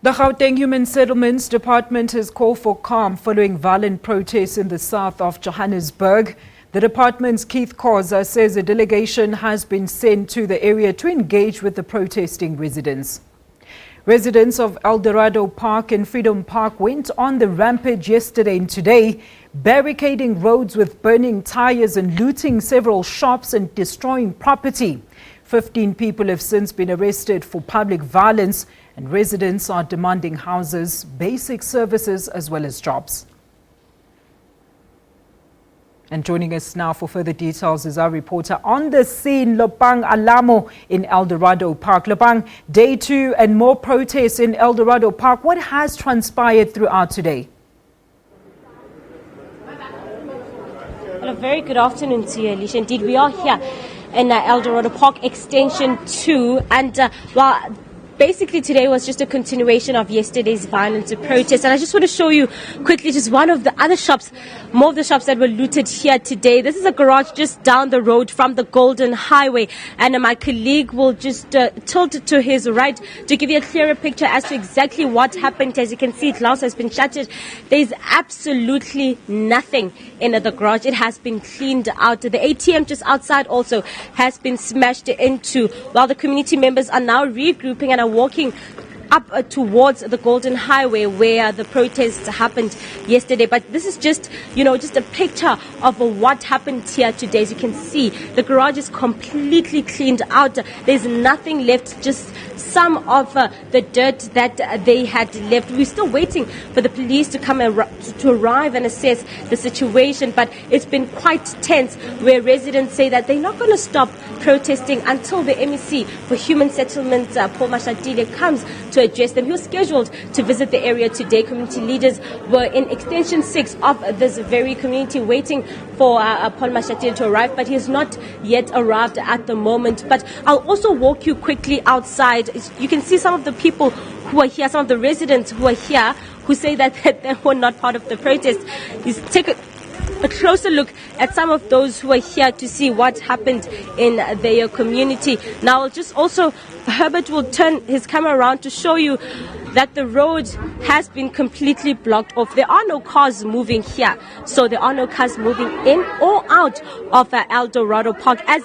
The Gauteng Human Settlements Department has called for calm following violent protests in the south of Johannesburg. The department's Khoza says a delegation has been sent to the area to engage with the protesting residents. Residents of Eldorado Park and Freedom Park went on the rampage yesterday and today, barricading roads with burning tires and looting several shops and destroying property. 15 people have since been arrested for public violence, and residents are demanding houses, basic services as well as jobs. And joining us now for further details is our reporter on the scene, Lopang Alamo in Eldorado Park. Lopang, day 2 and more protests in Eldorado Park. What has transpired throughout today? Well, a very good afternoon to you, Alicia. Indeed, we are here in Eldorado Park Extension 2, and basically today was just a continuation of yesterday's violent protest. And I just want to show you quickly just one of the other shops, more of the shops that were looted here today. This is a garage just down the road from the Golden Highway, and my colleague will just tilt it to his right to give you a clearer picture as to exactly what happened. As you can see, glass has been shattered. There's absolutely nothing in the garage. It has been cleaned out. The ATM just outside also has been smashed into, while the community members are now regrouping and are walking up towards the Golden Highway where the protests happened yesterday. But this is just, just a picture of what happened here today. As you can see, the garage is completely cleaned out. There's nothing left, just some of the dirt that they had left. We're still waiting for the police to come to arrive and assess the situation, but it's been quite tense, where residents say that they're not going to stop protesting until the MEC for Human Settlements, Paul Mashatile, comes to address them. He was scheduled to visit the area today. Community leaders were in Extension 6 of this very community waiting for Paul Mashatile to arrive, but he has not yet arrived at the moment. But I'll also walk you quickly outside. You can see some of the people who are here, some of the residents who are here, who say that they were not part of the protest. You take a closer look at some of those who are here to see what happened in their community. Now, just also, Herbert will turn his camera around to show you that the road has been completely blocked off. There are no cars moving here. So there are no cars moving in or out of Eldorado Park, as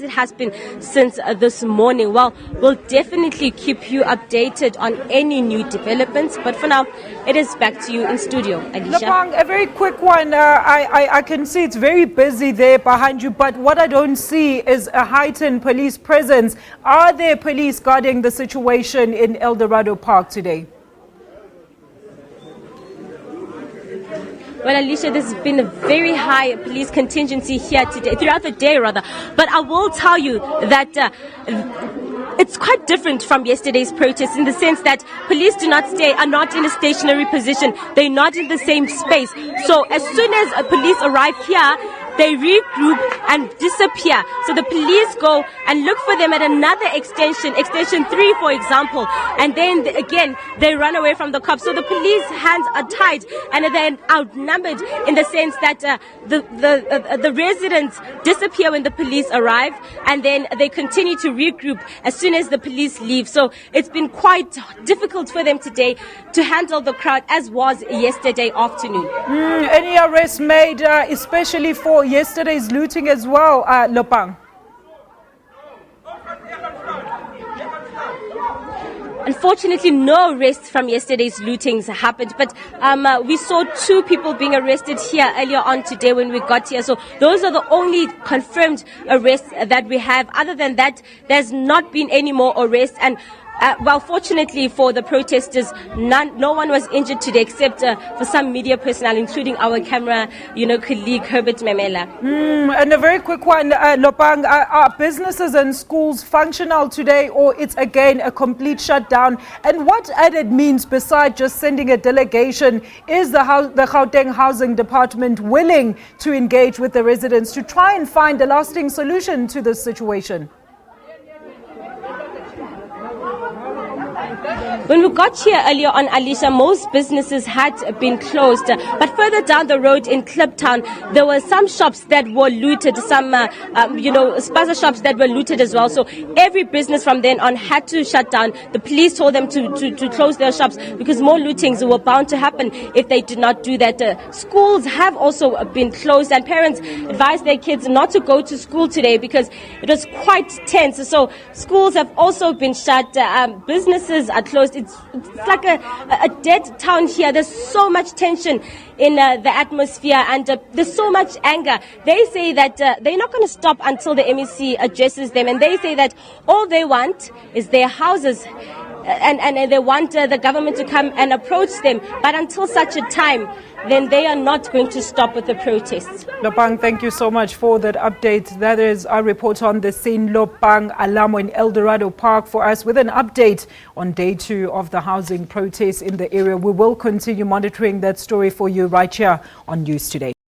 it has been since this morning. Well, we'll definitely keep you updated on any new developments. But for now, it is back to you in studio, Alicia. Lopang, a very quick one. I can see it's very busy there behind you, but what I don't see is a heightened police presence. Are there police guarding the situation in Eldorado Park today? Well, Alicia, there's been a very high police contingency here today, throughout the day rather. But I will tell you that it's quite different from yesterday's protest, in the sense that police are not in a stationary position. They're not in the same space. So as soon as police arrive here, they regroup and disappear. So the police go and look for them at another extension 3, for example, and then again they run away from the cops. So the police hands are tied, and they're outnumbered, in the sense that the residents disappear when the police arrive, and then they continue to regroup as soon as the police leave. So it's been quite difficult for them today to handle the crowd, as was yesterday afternoon. Any arrests made, especially for yesterday's looting as well, Lopang? Unfortunately, no arrests from yesterday's lootings happened, but we saw 2 people being arrested here earlier on today when we got here. So those are the only confirmed arrests that we have. Other than that, there's not been any more arrests. And well, fortunately for the protesters, no one was injured today, except for some media personnel, including our camera, colleague Herbert Memela. And a very quick one, Lopang, are businesses and schools functional today, or it's again a complete shutdown? And what added means, besides just sending a delegation, is the Gauteng Housing Department willing to engage with the residents to try and find a lasting solution to this situation? When we got here earlier on, Alicia, most businesses had been closed. But further down the road in Kliptown, there were some shops that were looted, some, spaza shops that were looted as well. So every business from then on had to shut down. The police told them to close their shops because more lootings were bound to happen if they did not do that. Schools have also been closed, and parents advised their kids not to go to school today because it was quite tense. So schools have also been shut. Businesses are closed. It's like a dead town here. There's so much tension in the atmosphere, and there's so much anger. They say that they're not going to stop until the MEC addresses them, and they say that all they want is their houses. And they want the government to come and approach them. But until such a time, then they are not going to stop with the protests. Lopang, thank you so much for that update. That is our report on the scene. Lopang Alamo in Eldorado Park for us with an update on day 2 of the housing protests in the area. We will continue monitoring that story for you right here on News Today.